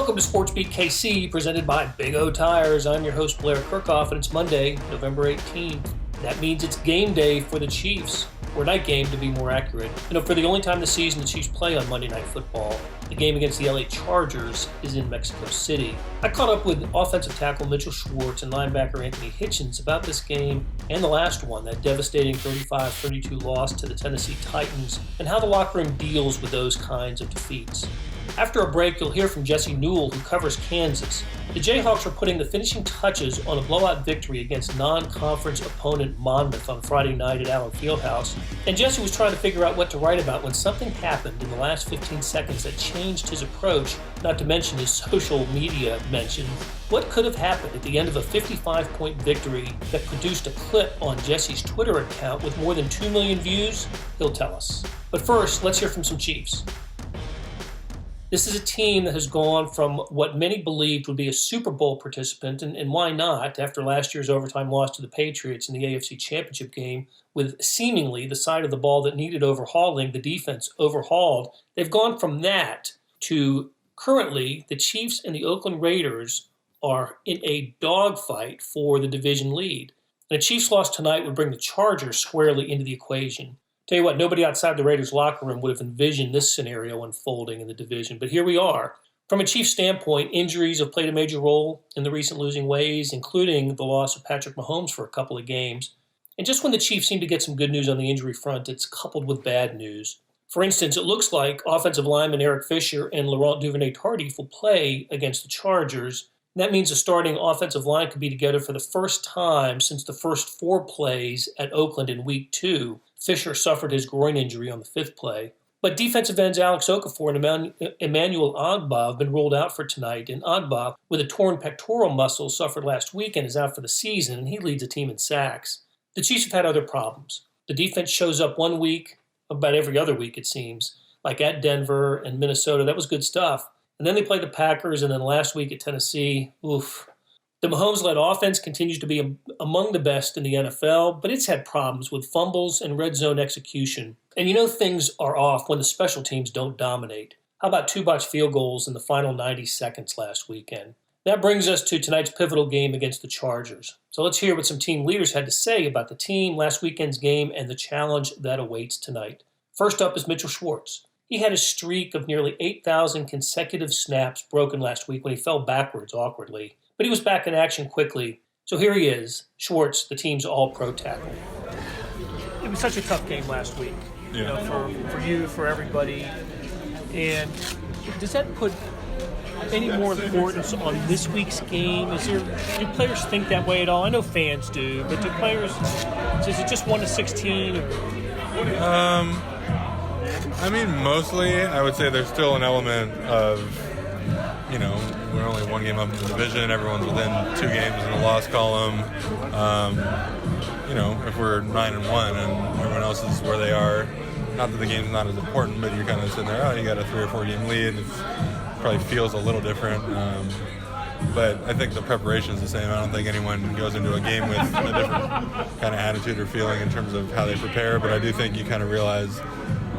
Welcome to SportsBeat KC, presented by Big O Tires. I'm your host, Blair Kirchhoff, and it's Monday, November 18th. That means it's game day for the Chiefs, or night game to be more accurate. For the only time this season the Chiefs play on Monday Night Football, the game against the LA Chargers is in Mexico City. I caught up with offensive tackle Mitchell Schwartz and linebacker Anthony Hitchens about this game and the last one, that devastating 35-32 loss to the Tennessee Titans, and how the locker room deals with those kinds of defeats. After a break, you'll hear from Jesse Newell, who covers Kansas. The Jayhawks are putting the finishing touches on a blowout victory against non-conference opponent Monmouth on Friday night at Allen Fieldhouse. And Jesse was trying to figure out what to write about when something happened in the last 15 seconds that changed his approach, not to mention his social media mention. What could have happened at the end of a 55-point victory that produced a clip on Jesse's Twitter account with more than 2 million views? He'll tell us. But first, let's hear from some Chiefs. This is a team that has gone from what many believed would be a Super Bowl participant, and why not, after last year's overtime loss to the Patriots in the AFC Championship game, with seemingly the side of the ball that needed overhauling, the defense overhauled. They've gone from that to currently the Chiefs and the Oakland Raiders are in a dogfight for the division lead. And a Chiefs loss tonight would bring the Chargers squarely into the equation. Tell you what, nobody outside the Raiders locker room would have envisioned this scenario unfolding in the division, but here we are. From a Chiefs standpoint, injuries have played a major role in the recent losing ways, including the loss of Patrick Mahomes for a couple of games. And just when the Chiefs seem to get some good news on the injury front, it's coupled with bad news. For instance, it looks like offensive lineman Eric Fisher and Laurent Duvernay-Tardif will play against the Chargers. And that means the starting offensive line could be together for the first time since the first 4 plays at Oakland in Week 2. Fisher suffered his groin injury on the 5th play. But defensive ends Alex Okafor and Emmanuel Ogbah have been ruled out for tonight. And Ogbah, with a torn pectoral muscle suffered last weekend, is out for the season, and he leads the team in sacks. The Chiefs have had other problems. The defense shows up one week, about every other week it seems, like at Denver and Minnesota. That was good stuff. And then they play the Packers, and then last week at Tennessee, oof. The Mahomes-led offense continues to be among the best in the NFL, but it's had problems with fumbles and red zone execution. And things are off when the special teams don't dominate. How about 2 botched field goals in the final 90 seconds last weekend? That brings us to tonight's pivotal game against the Chargers. So let's hear what some team leaders had to say about the team, last weekend's game, and the challenge that awaits tonight. First up is Mitchell Schwartz. He had a streak of nearly 8,000 consecutive snaps broken last week when he fell backwards awkwardly. But he was back in action quickly. So here he is, Schwartz, the team's all-pro tackle. It was such a tough game last week, for you, for everybody. And does that put any more importance on this week's game? Do players think that way at all? I know fans do, but do players, is it just 1-16? Mostly I would say there's still an element of, we're only 1 game up in the division. Everyone's within 2 games in the loss column. If we're 9-1 and everyone else is where they are, not that the game's not as important, but you're kind of sitting there, you got a 3 or 4 game lead. It probably feels a little different. But I think the preparation is the same. I don't think anyone goes into a game with a different kind of attitude or feeling in terms of how they prepare. But I do think you kind of realize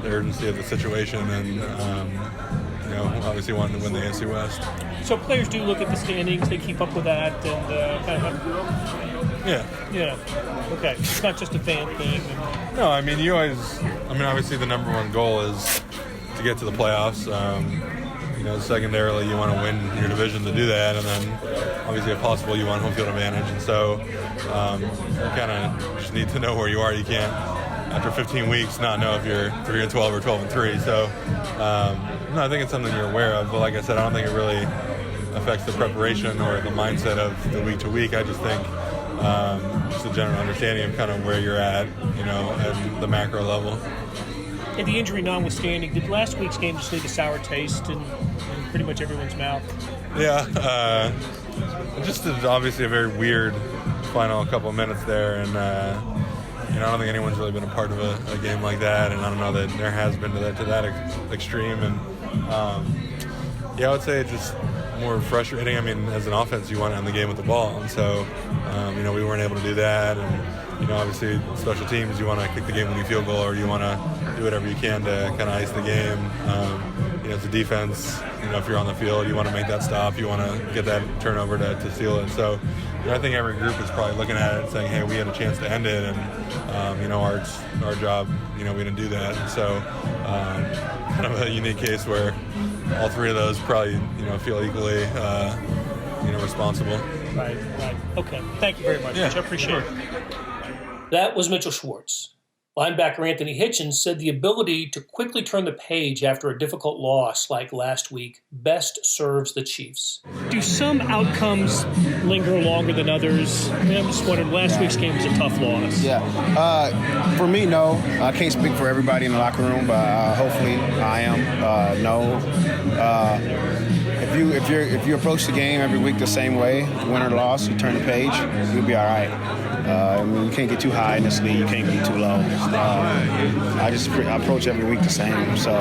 the urgency of the situation and, obviously wanting to win the AFC West. So players do look at the standings, they keep up with that, and kind of... Yeah. Okay. It's not just a fan thing. No, obviously the number 1 goal is to get to the playoffs. Secondarily, you want to win your division to do that, and then obviously if possible, you want home field advantage. And so you kind of just need to know where you are. You can't, after 15 weeks, not know if you're 3-12 or 12-3. So I think it's something you're aware of. But like I said, I don't think it really affects the preparation or the mindset of the week to week. I just think just a general understanding of kind of where you're at, at the macro level. And the injury notwithstanding, did last week's game just leave a sour taste in pretty much everyone's mouth? Yeah, just obviously a very weird final couple of minutes there, and I don't think anyone's really been a part of a game like that, and I don't know that there has been to that extreme. And I would say it's just more frustrating. As an offense, you want to end the game with the ball, and so we weren't able to do that, and obviously special teams, you want to kick the game-winning field goal, or you want to do whatever you can to kind of ice the game. As a defense, if you're on the field, you want to make that stop. You want to get that turnover to seal it. So I think every group is probably looking at it and saying, hey, we had a chance to end it, and our job, we didn't do that. So kind of a unique case where all three of those probably feel equally responsible. Right. Okay. Thank you very much, Mitch. I appreciate it. That was Mitchell Schwartz. Linebacker Anthony Hitchens said the ability to quickly turn the page after a difficult loss like last week best serves the Chiefs. Do some outcomes linger longer than others? I'm just wondering, last week's game was a tough loss. Yeah. For me, no. I can't speak for everybody in the locker room, but hopefully I am. No. If you approach the game every week the same way, win or loss, you turn the page, you'll be all right. You can't get too high in this league. You can't be too low. I approach every week the same. So,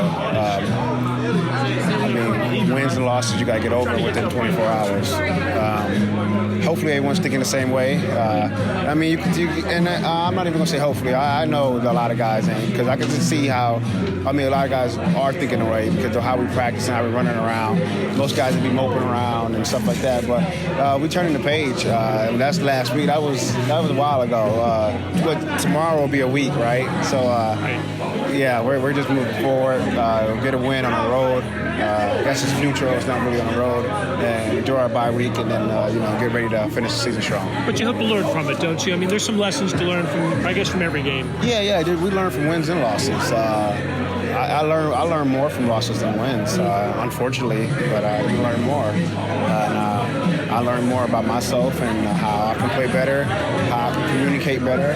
wins and losses, you got to get over within 24 hours. Hopefully everyone's thinking the same way. I'm not even going to say hopefully. I know that a lot of guys ain't, because I can just see how, a lot of guys are thinking the way because of how we practice and how we're running around. Most guys would be moping around and stuff like that. But we turning the page. That's last week. That was a while ago. But tomorrow will be a week, right? So, we're just moving forward. Get a win on the road. I guess it's neutral. It's not really on the road. And enjoy our bye week, and then get ready to finish the season strong. But you hope to learn from it, don't you? There's some lessons to learn from every game. Yeah. We learn from wins and losses. I learn more from losses than wins, unfortunately, but I learn more. I learn more about myself and how I can play better, how I can communicate better,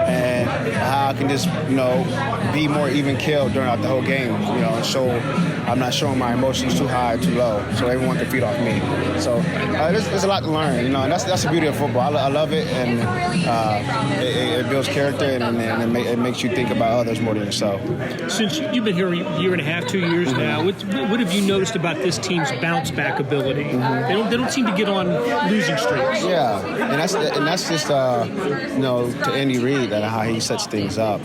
and how I can just, be more even keeled throughout the whole game, and show I'm not showing my emotions too high or too low, so everyone can feed off me. So there's a lot to learn, and that's the beauty of football. I love it, and it builds character, and it makes you think about others more than yourself. Since you've been here a year and a half, 2 years now, what have you noticed about this team's bounce back ability? Mm-hmm. They don't seem to get on losing streaks. Yeah, and that's just to Andy Reid and how he sets things up.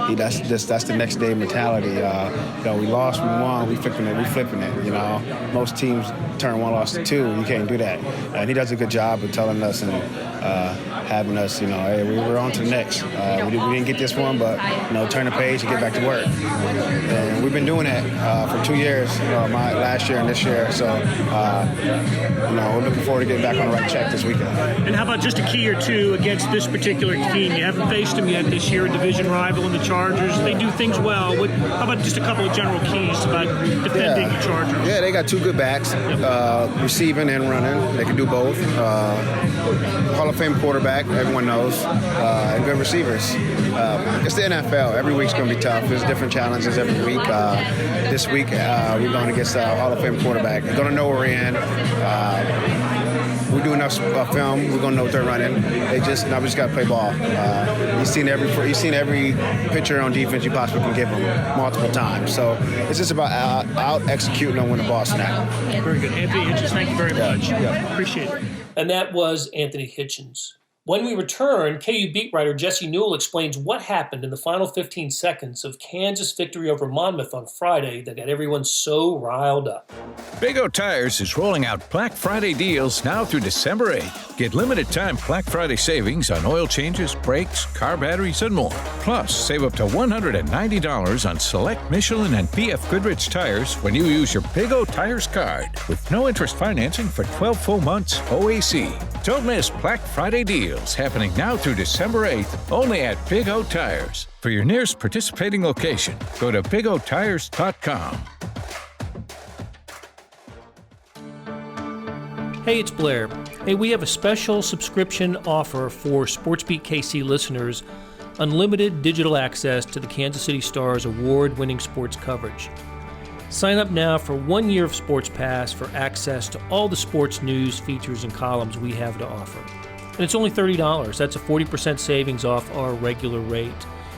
That's the next day mentality. We lost, we won, we flipping it. Most teams turn one loss to two. You can't do that. And he does a good job of telling us and having us, hey, we're on to the next. We didn't get this one, but turn the page and get back to work. And we've been doing that for 2 years, my last year and this year. So we're looking forward to getting back on the right track this weekend. And how about just a key or two against this particular team? You haven't faced them yet this year, a division rival in the Chargers. They do things well. How about just a couple of general keys about defending the Chargers? Yeah, they got two good backs, receiving and running. They can do both. Hall of Fame quarterback, everyone knows, and good receivers. It's the NFL. Every week's going to be tough. There's different challenges every week. This week, we're going against a Hall of Fame quarterback. They're going to know where we're in. We do enough film. We're gonna know what they're running. We just got to play ball. You've seen every picture on defense you possibly can give them multiple times. So it's just about out executing on when the ball snaps. Very good, Anthony Hitchens. Thank you very much. Yeah. Appreciate it. And that was Anthony Hitchens. When we return, KU beat writer Jesse Newell explains what happened in the final 15 seconds of Kansas' victory over Monmouth on Friday that got everyone so riled up. Big O Tires is rolling out Black Friday deals now through December 8th. Get limited-time Black Friday savings on oil changes, brakes, car batteries, and more. Plus, save up to $190 on select Michelin and BF Goodrich tires when you use your Big O Tires card with no interest financing for 12 full months OAC. Don't miss Black Friday deals happening now through December 8th only at Big O Tires. For your nearest participating location, go to bigotires.com. Hey, it's Blair. Hey, we have a special subscription offer for SportsBeat KC listeners, unlimited digital access to the Kansas City Star's award-winning sports coverage. Sign up now for 1 year of Sports Pass for access to all the sports news, features, and columns we have to offer. And it's only $30. That's a 40% savings off our regular rate.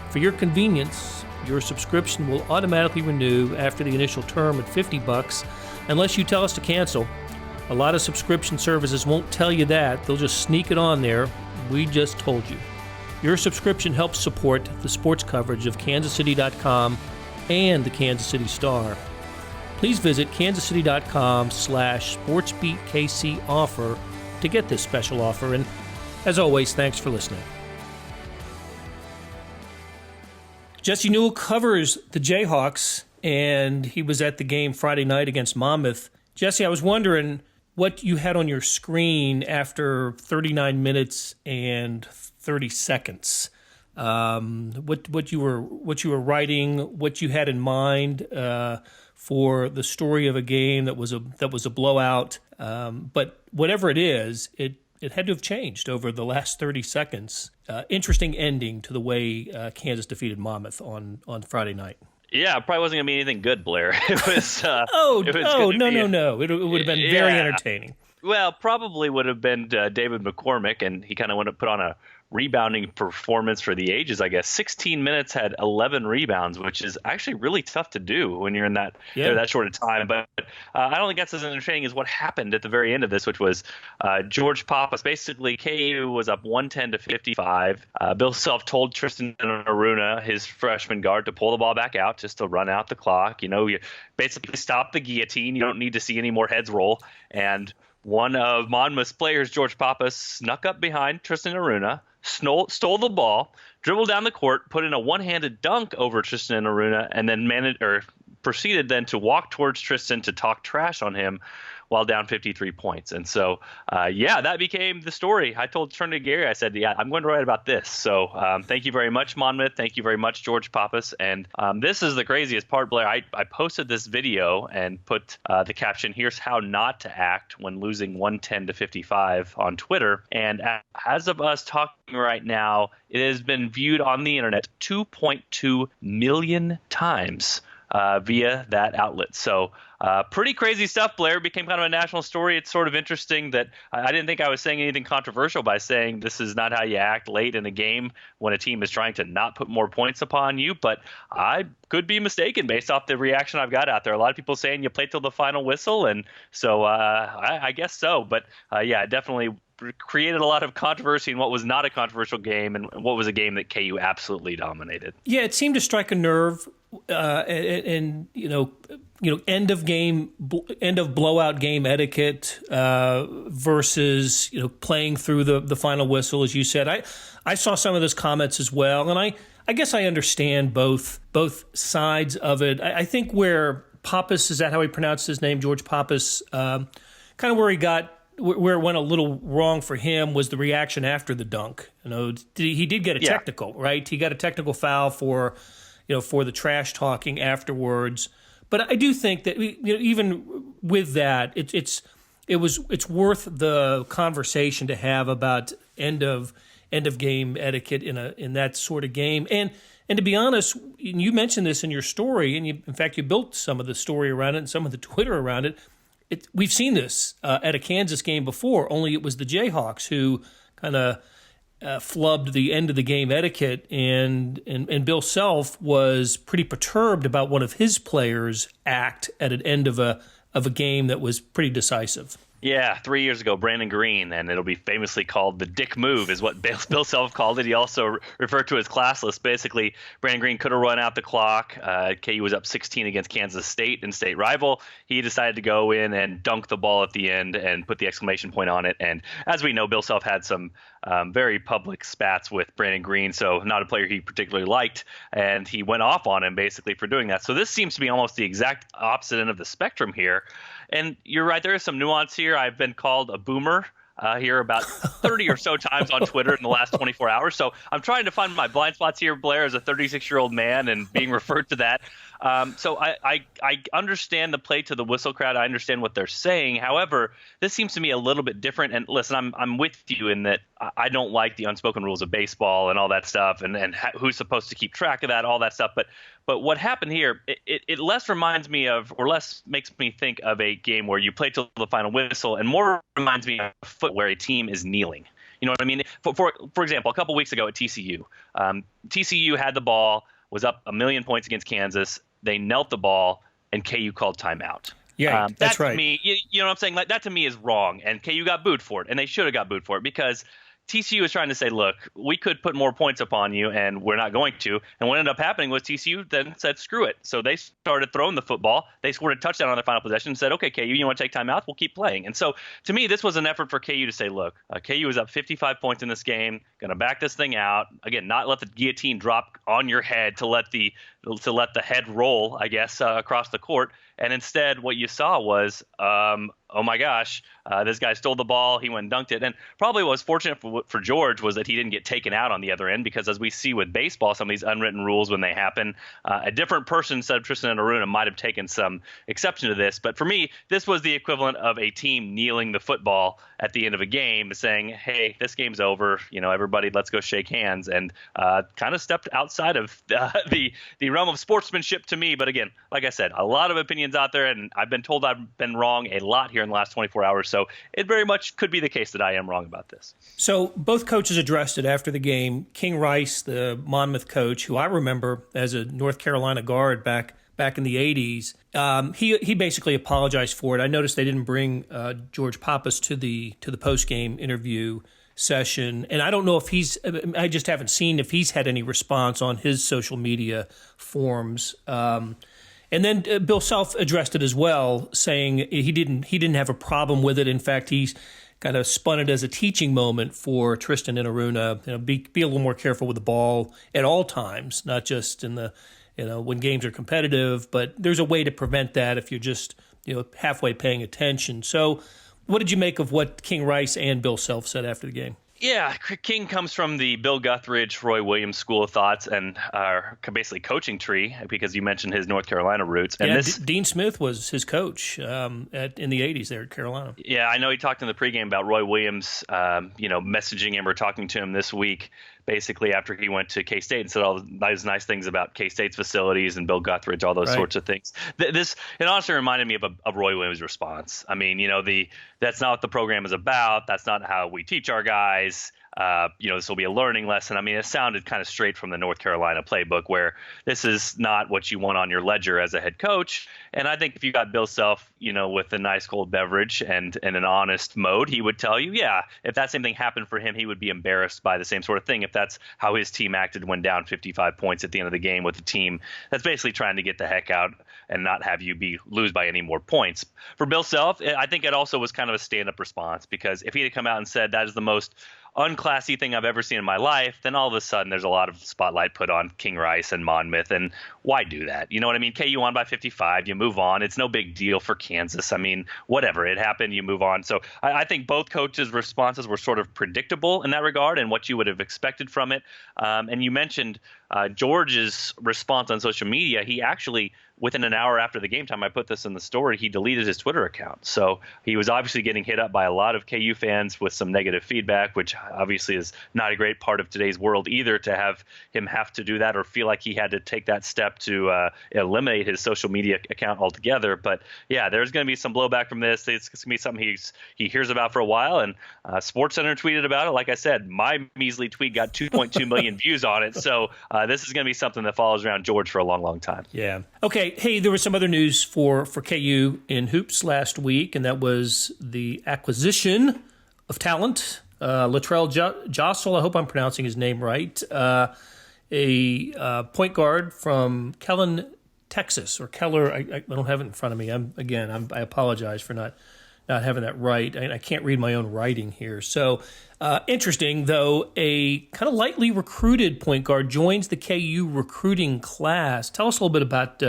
For your convenience, your subscription will automatically renew after the initial term at $50 unless you tell us to cancel. A lot of subscription services won't tell you that. They'll just sneak it on there. We just told you. Your subscription helps support the sports coverage of KansasCity.com and the Kansas City Star. Please visit kansascity.com/SportsBeatKC offer to get this special offer. And as always, thanks for listening. Jesse Newell covers the Jayhawks, and he was at the game Friday night against Monmouth. Jesse, I was wondering what you had on your screen after 39 minutes and 30 seconds. What you were writing, what you had in mind for the story of a game that was a blowout. But whatever it is, it had to have changed over the last 30 seconds. Interesting ending to the way Kansas defeated Monmouth on Friday night. Yeah, it probably wasn't going to be anything good, Blair. It was. No. It would have been very entertaining. Well, probably would have been David McCormick, and he kind of went to put on a rebounding performance for the ages, I guess. 16 minutes, had 11 rebounds, which is actually really tough to do when you're in that short of time. But I don't think that's as entertaining as what happened at the very end of this, which was George Pappas. Basically, KU was up 110-55. Bill Self told Tristan Aruna, his freshman guard, to pull the ball back out just to run out the clock. You know, you basically stop the guillotine. You don't need to see any more heads roll. And one of Monmouth's players, George Pappas, snuck up behind Tristan Aruna, stole the ball, dribbled down the court, put in a one-handed dunk over Tristan Aruna, and then proceeded then to walk towards Tristan to talk trash on him while down 53 points. And so, that became the story. I told Trinity Gary, I said, I'm going to write about this. So thank you very much, Monmouth. Thank you very much, George Pappas. And this is the craziest part, Blair. I posted this video and put the caption, "Here's how not to act when losing 110-55" on Twitter. And as of us talking right now, it has been viewed on the internet 2.2 million times via that outlet. So pretty crazy stuff, Blair. It became kind of a national story. It's sort of interesting that I didn't think I was saying anything controversial by saying this is not how you act late in a game when a team is trying to not put more points upon you, but I could be mistaken based off the reaction I've got out there. A lot of people saying you play till the final whistle, and so I guess so. But it definitely created a lot of controversy in what was not a controversial game and what was a game that KU absolutely dominated. Yeah, it seemed to strike a nerve, and end of blowout game etiquette versus playing through the final whistle, as you said. I saw some of those comments as well, and I guess I understand both sides of it. I think where Pappas, is that how he pronounced his name, George Pappas, kind of where it went a little wrong for him was the reaction after the dunk. He did get a technical, right? He got a technical foul for the trash talking afterwards. But I do think that even with that, it's worth the conversation to have about end of game etiquette in that sort of game. And to be honest, you mentioned this in your story, and in fact you built some of the story around it and some of the Twitter around it. We've seen this at a Kansas game before, only it was the Jayhawks who kind of flubbed the end of the game etiquette, and Bill Self was pretty perturbed about one of his players' act at an end of a game that was pretty decisive. Yeah, 3 years ago, Brandon Green, and it'll be famously called the dick move is what Bill Self called it. He also referred to it as classless. Basically, Brandon Green could have run out the clock. KU was up 16 against Kansas State and state rival. He decided to go in and dunk the ball at the end and put the exclamation point on it. And as we know, Bill Self had some very public spats with Brandon Green, so not a player he particularly liked, and he went off on him basically for doing that. So this seems to be almost the exact opposite end of the spectrum here. And you're right, there is some nuance here. I've been called a boomer here about 30 or so times on Twitter in the last 24 hours. So I'm trying to find my blind spots here, Blair, as a 36-year-old man and being referred to that. So I understand the play to the whistle crowd. I understand what they're saying. However, this seems to me a little bit different. And listen, I'm with you in that I don't like the unspoken rules of baseball and all that stuff and who's supposed to keep track of that, all that stuff. But what happened here, it less reminds me of, or less makes me think of a game where you play till the final whistle, and more reminds me of a foot where a team is kneeling. You know what I mean? For example, a couple weeks ago at TCU, TCU had the ball, was up 1 million points against Kansas. They knelt the ball, and KU called timeout. Yeah, that's right. To me, you know what I'm saying? Like, that to me is wrong, and KU got booed for it, and they should have got booed for it because TCU is trying to say, look, we could put more points upon you, and we're not going to. And what ended up happening was TCU then said, screw it. So they started throwing the football. They scored a touchdown on their final possession and said, okay, KU, you want to take timeouts? We'll keep playing. And so to me, this was an effort for KU to say, look, KU is up 55 points in this game, going to back this thing out. Again, not let the guillotine drop on your head to let the head roll, I guess, across the court. And instead, what you saw was, oh my gosh, this guy stole the ball. He went and dunked it. And probably what was fortunate for George was that he didn't get taken out on the other end, because as we see with baseball, some of these unwritten rules, when they happen, a different person instead of Tristan Aruna might have taken some exception to this. But for me, this was the equivalent of a team kneeling the football at the end of a game, saying, hey, this game's over. Everybody, let's go shake hands, and kind of stepped outside of the realm of sportsmanship to me. But again, like I said, a lot of opinions out there, and I've been told I've been wrong a lot here in the last 24 hours. So it very much could be the case that I am wrong about this. So both coaches addressed it after the game. King Rice, the Monmouth coach, who I remember as a North Carolina guard back in the 80s, he basically apologized for it. I noticed they didn't bring George Pappas to the post-game interview session, and I don't know if I just haven't seen if he's had any response on his social media forums. And then Bill Self addressed it as well, saying he didn't have a problem with it. In fact, he's kind of spun it as a teaching moment for Tristan and Aruna. Be a little more careful with the ball at all times, not just in the when games are competitive, but there's a way to prevent that if you're just halfway paying attention. So, what did you make of what King Rice and Bill Self said after the game? Yeah, King comes from the Bill Guthridge, Roy Williams school of thoughts, and basically coaching tree, because you mentioned his North Carolina roots. And Dean Smith was his coach in the 80s there at Carolina. Yeah, I know he talked in the pregame about Roy Williams, messaging him or talking to him this week, basically after he went to K-State and said all those nice things about K-State's facilities and Bill Guthridge, all those sorts of things. It honestly reminded me of Roy Williams' response. I mean, that's not what the program is about. That's not how we teach our guys. This will be a learning lesson. I mean, it sounded kind of straight from the North Carolina playbook, where this is not what you want on your ledger as a head coach. And I think if you got Bill Self, with a nice cold beverage and an honest mode, he would tell you, yeah, if that same thing happened for him, he would be embarrassed by the same sort of thing. If that's how his team acted when down 55 points at the end of the game with a team that's basically trying to get the heck out and not have you lose by any more points. For Bill Self, I think it also was kind of a stand-up response, because if he had come out and said that is the most unclassy thing I've ever seen in my life, then all of a sudden there's a lot of spotlight put on King Rice and Monmouth, and why do that? You know what I mean? KU won by 55, you move on. It's no big deal for Kansas. I mean, whatever, it happened, you move on. So I think both coaches' responses were sort of predictable in that regard and what you would have expected from it. And you mentioned George's response on social media. He actually, within an hour after the game time, I put this in the story, he deleted his Twitter account. So he was obviously getting hit up by a lot of KU fans with some negative feedback, which obviously is not a great part of today's world either, to have him have to do that or feel like he had to take that step to eliminate his social media account altogether. But yeah, there's going to be some blowback from this. It's going to be something he hears about for a while. And SportsCenter tweeted about it. Like I said, my measly tweet got 2.2 million views on it. So this is going to be something that follows around George for a long, long time. Yeah. Okay. Hey, there was some other news for KU in hoops last week, and that was the acquisition of talent. Latrell Jostle, I hope I'm pronouncing his name right, a point guard from Kellen, Texas, or Keller. I don't have it in front of me. I apologize for not having that right. I can't read my own writing here. So interesting, though, a kind of lightly recruited point guard joins the KU recruiting class. Tell us a little bit about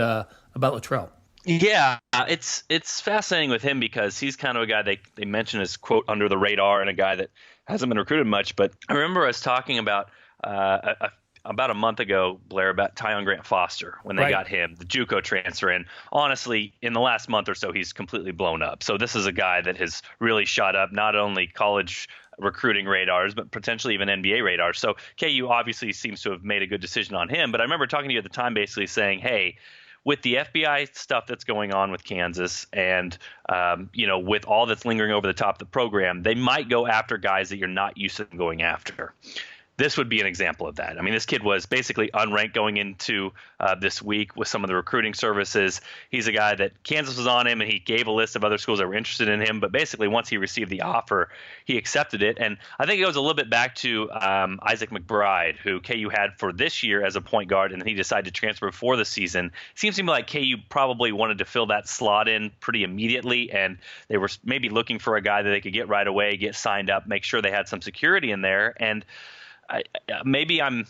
Latrell. Yeah, it's fascinating with him because he's kind of a guy they mention as, quote, under the radar, and a guy that hasn't been recruited much. But I remember us talking about about a month ago, Blair, about Tyon Grant Foster when they got him, the JUCO transfer. And honestly, in the last month or so, he's completely blown up. So this is a guy that has really shot up not only college recruiting radars, but potentially even NBA radars. So KU obviously seems to have made a good decision on him. But I remember talking to you at the time basically saying, hey, with the FBI stuff that's going on with Kansas and, with all that's lingering over the top of the program, they might go after guys that you're not used to going after. this would be an example of that. I mean, this kid was basically unranked going into this week with some of the recruiting services. He's a guy that Kansas was on him, and he gave a list of other schools that were interested in him. But basically, once he received the offer, he accepted it. And I think it goes a little bit back to Isaac McBride, who KU had for this year as a point guard, and then he decided to transfer before the season. It seems to me like KU probably wanted to fill that slot in pretty immediately, and they were maybe looking for a guy that they could get right away, get signed up, make sure they had some security in there. And maybe I'm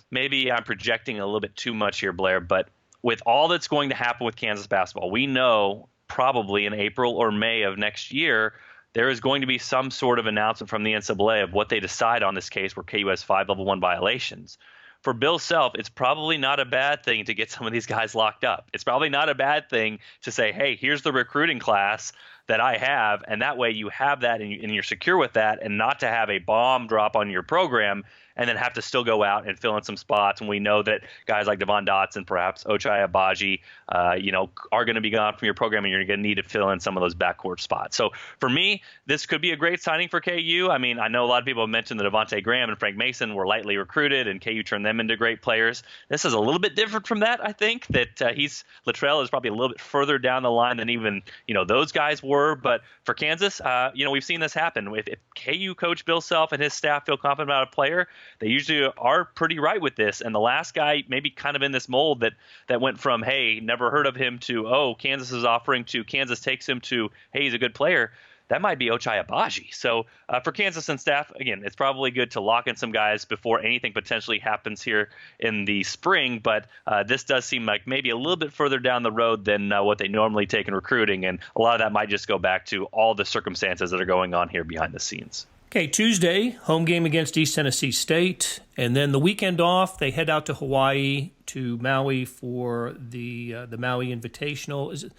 projecting a little bit too much here, Blair, but with all that's going to happen with Kansas basketball, we know probably in April or May of next year, there is going to be some sort of announcement from the NCAA of what they decide on this case where KU has 5 level 1 violations. For Bill Self, it's probably not a bad thing to get some of these guys locked up. It's probably not a bad thing to say, hey, here's the recruiting class that I have, and that way you have that and you're secure with that, and not to have a bomb drop on your program and then have to still go out and fill in some spots. And we know that guys like Devon Dotson, perhaps Ochai Agbaji, are going to be gone from your program, and you're going to need to fill in some of those backcourt spots. So for me, this could be a great signing for KU. I mean, I know a lot of people have mentioned that Devontae Graham and Frank Mason were lightly recruited, and KU turned them into great players. This is a little bit different from that. I think that Latrell is probably a little bit further down the line than even those guys were. But for Kansas, we've seen this happen. If KU coach Bill Self and his staff feel confident about a player, they usually are pretty right with this. And the last guy maybe kind of in this mold that went from, hey, never heard of him, to, oh, Kansas is offering, to Kansas takes him, to, hey, he's a good player, that might be Ochai Agbaji. So for Kansas and staff, again, it's probably good to lock in some guys before anything potentially happens here in the spring. But this does seem like maybe a little bit further down the road than what they normally take in recruiting. And a lot of that might just go back to all the circumstances that are going on here behind the scenes. Okay, Tuesday, home game against East Tennessee State. And then the weekend off, they head out to Hawaii, to Maui for the Maui Invitational.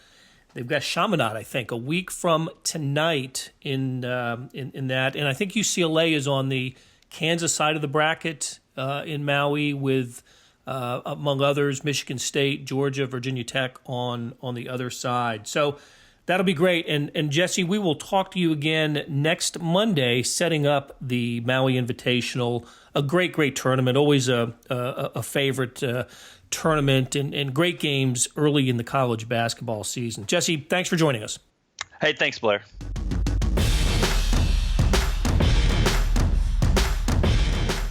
They've got Chaminade, I think, a week from tonight in that. And I think UCLA is on the Kansas side of the bracket in Maui with, among others, Michigan State, Georgia, Virginia Tech on the other side. So that'll be great. And Jesse, we will talk to you again next Monday, setting up the Maui Invitational, a great tournament, always a favorite tournament, and great games early in the college basketball season. Jesse, thanks for joining us. Hey, thanks, Blair.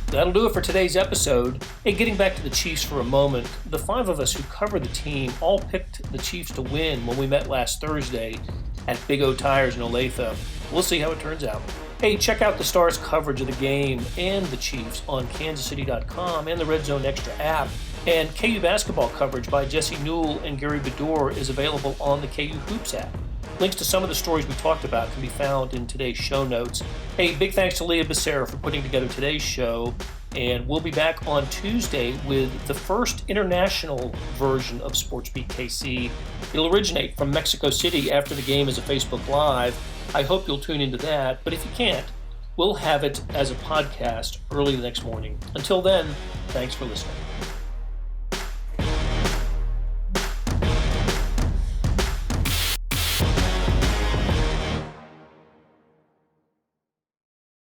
That'll do it for today's episode. Hey, getting back to the Chiefs for a moment, the 5 of us who cover the team all picked the Chiefs to win when we met last Thursday at Big O Tires in Olathe. We'll see how it turns out. Hey, check out the Stars' coverage of the game and the Chiefs on kansascity.com and the Red Zone Extra app. And KU basketball coverage by Jesse Newell and Gary Bedore is available on the KU Hoops app. Links to some of the stories we talked about can be found in today's show notes. Hey, big thanks to Leah Becerra for putting together today's show. And we'll be back on Tuesday with the first international version of SportsBeat KC. It'll originate from Mexico City after the game as a Facebook Live. I hope you'll tune into that. But if you can't, we'll have it as a podcast early the next morning. Until then, thanks for listening.